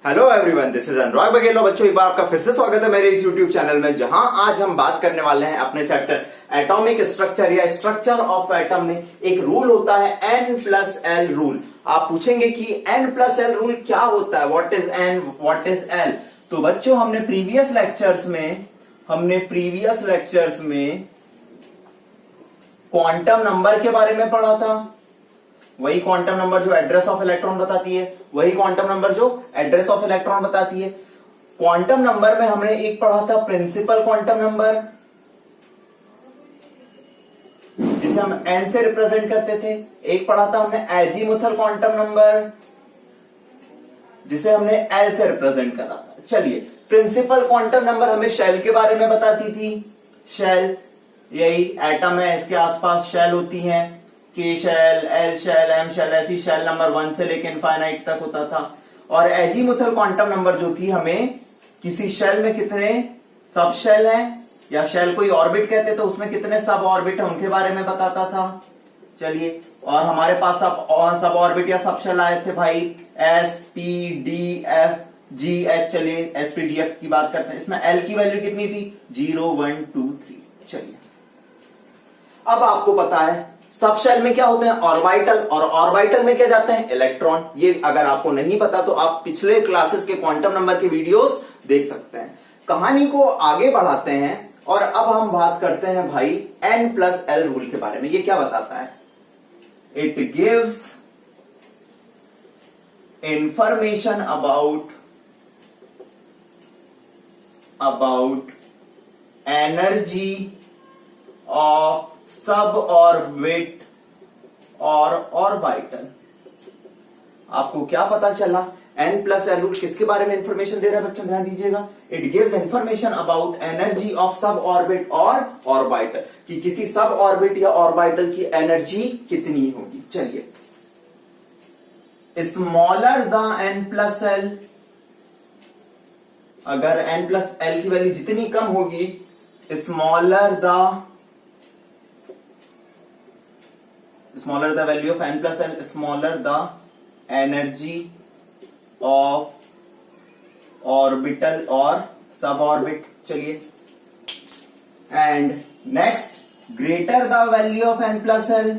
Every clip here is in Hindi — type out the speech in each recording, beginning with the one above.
हेलो एवरीवन, दिस इज अनुराग बघेल। बच्चों, एक बार आपका फिर से स्वागत है मेरे इस यूट्यूब चैनल में, जहां आज हम बात करने वाले हैं अपने चैप्टर एटॉमिक स्ट्रक्चर या स्ट्रक्चर ऑफ एटम में एक रूल होता है N+L रूल। आप पूछेंगे कि N+L रूल क्या होता है, what is N, what is L। तो बच्चों, हमने प्रीवियस लेक्चर्स में क्वांटम नंबर के बारे में पढ़ा था। वही क्वांटम नंबर जो एड्रेस ऑफ इलेक्ट्रॉन बताती है, वही क्वांटम नंबर जो एड्रेस ऑफ इलेक्ट्रॉन बताती है। क्वांटम नंबर में हमने एक पढ़ा था प्रिंसिपल क्वांटम नंबर, जिसे हम n से रिप्रेजेंट करते थे। एक पढ़ा था हमने एजीमुथल क्वांटम नंबर, जिसे हमने L से रिप्रेजेंट करा था। चलिए, प्रिंसिपल क्वांटम नंबर हमें शेल के बारे में बताती थी। शेल, यही एटम है, इसके आसपास शेल होती हैं, K shell, L shell, M shell, ऐसी शेल नंबर 1 से लेकर इनफाइनाइट तक होता था। और एजीमुथल क्वांटम नंबर जो थी, हमें किसी शेल में कितने सब शेल हैं, या शेल कोई ऑर्बिट कहते तो उसमें कितने सब ऑर्बिट है, उनके बारे में बताता था। चलिए, और हमारे पास सब ऑर्बिट या सब शेल आए थे भाई, S P D F G H. चलिए, एस पी डी एफ की बात करते हैं। इसमें एल की वैल्यू कितनी थी? 0 1 2 3। चलिए, अब आपको पता है सब शेल में क्या होते हैं? ऑर्बिटल, और ऑर्बिटल में क्या जाते हैं? इलेक्ट्रॉन। ये अगर आपको नहीं पता तो आप पिछले क्लासेस के क्वांटम नंबर के वीडियोस देख सकते हैं। कहानी को आगे बढ़ाते हैं और अब हम बात करते हैं भाई N+L रूल के बारे में। ये क्या बताता है? It gives information about energy of सब ऑर्बिट और ऑर्बिटल। आपको क्या पता चला? N+L रूल किसके बारे में इंफॉर्मेशन दे रहा है बच्चों? ध्यान दीजिएगा। It gives information about energy of सब ऑर्बिट और ऑर्बिटल, कि किसी सब ऑर्बिट या ऑर्बिटल की एनर्जी कितनी होगी। चलिए, स्मॉलर द N+L, अगर N+L की वैल्यू जितनी कम होगी, smaller the value of N+L, smaller the energy of orbital और suborbit। चलिए, and next, greater the value of N+L,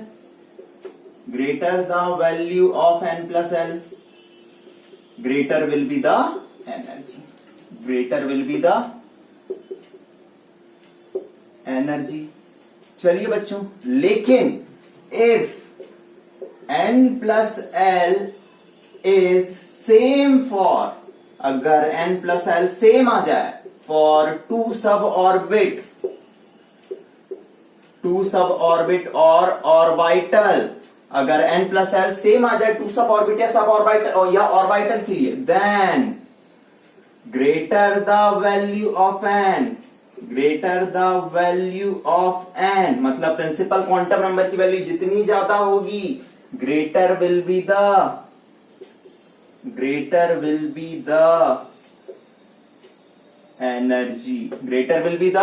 greater the value of N+L, greater will be the energy, greater will be the energy। चलिए बच्चों, लेकिन if N+L is same for, अगर N+L सेम आ जाए for two suborbit और ऑर्बिटल, अगर N+L सेम आ जाए टू सब ऑर्बिट या सब ऑर्बिटल या ऑर्बिटल के लिए, then greater the value of N, greater the value of N, मतलब प्रिंसिपल क्वांटम नंबर की वैल्यू जितनी ज्यादा होगी, greater will be the energy, greater will be the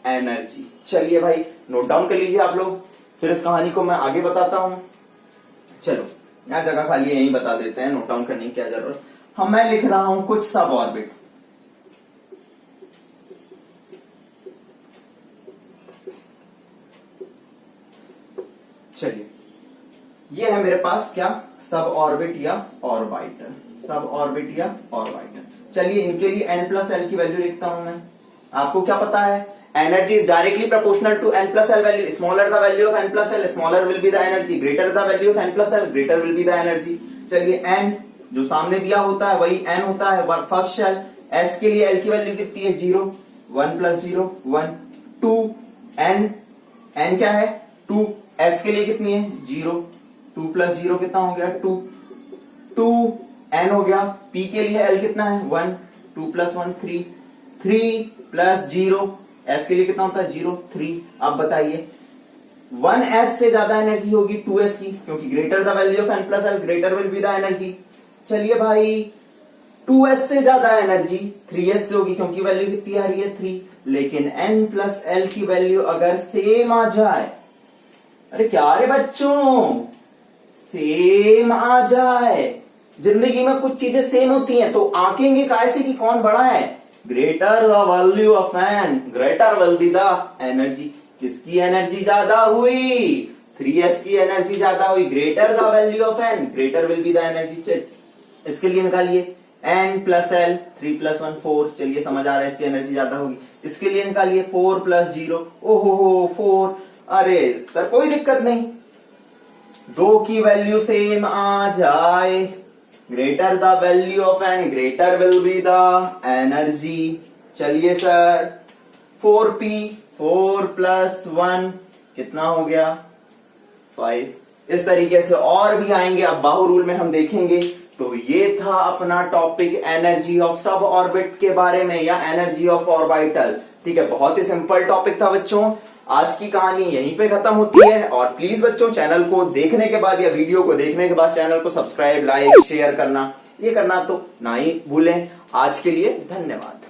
energy. चलिए भाई, नोट डाउन कर लीजिए आप लोग, फिर इस कहानी को मैं आगे बताता हूं। चलो, यहां जगह खाली है, यहीं बता देते हैं, नोट डाउन करने की क्या जरूरत। मैं लिख रहा हूं कुछ सब ऑर्बिट। चलिए, ये है मेरे पास क्या? सब ऑर्बिट या ऑर्बिटल, सब ऑर्बिट या ऑर्बिटल। चलिए, इनके लिए N+L की वैल्यू लिखता हूं मैं। आपको क्या पता है? Energy is directly proportional to N+L value. Smaller the value of N+L, smaller will be the energy. Greater the value of N+L, greater will be the energy. चलिए, N जो सामने दिया होता है वही N होता है, फर्स्ट शेल। S के लिए L की वैल्यू कितनी है? 0, 1 + 0 1 2। N क्या है? 2। S के लिए कितनी है? 0, 2 + 0 कितना हो गया? 2 N हो गया। P के लिए L कितना है? 1, 2 + 1 3, 3 + 0, S के लिए कितना होता है? 0 3। अब बताइए, 1S से ज्यादा एनर्जी होगी 2S की, क्योंकि greater the value of N+L, greater will be the energy. चलिए भाई, 2S से ज्यादा एनर्जी 3S से होगी, क्योंकि वैल्यू कितनी आ रही है? 3। लेकिन N+L की वैल्यू अगर सेम आ जाए, अरे क्या रे बच्चों, सेम आ जाए जिंदगी में कुछ चीजें सेम होती हैं तो आंकेंगे कैसे कि कौन बड़ा है। Greater the value of N, greater will be the energy. किसकी एनर्जी ज्यादा हुई, 3s की एनर्जी ज्यादा हुई। Greater the value of N, greater will be the energy. इसके लिए निकालिए n प्लस एल, 3 प्लस 1 4। चलिए समझ आ रहा है इसकी एनर्जी ज्यादा होगी। इसके लिए निकालिए 4 प्लस 0, ओहो 4। अरे सर कोई दिक्कत नहीं, 2 की वैल्यू सेम आ जाए। Greater the value of N, greater will be the energy. चलिए सर 4p, 4 प्लस 1 कितना हो गया 5। इस तरीके से और भी आएंगे, अब बाहु रूल में हम देखेंगे। तो ये था अपना टॉपिक एनर्जी ऑफ सब ऑर्बिट के बारे में या एनर्जी ऑफ ऑर्बिटल। ठीक है, बहुत ही सिंपल टॉपिक था बच्चों। आज की कहानी यहीं पे खत्म होती है। और प्लीज बच्चों चैनल को देखने के बाद या वीडियो को देखने के बाद चैनल को सब्सक्राइब, लाइक, शेयर करना, ये करना तो ना ही भूलें। आज के लिए धन्यवाद।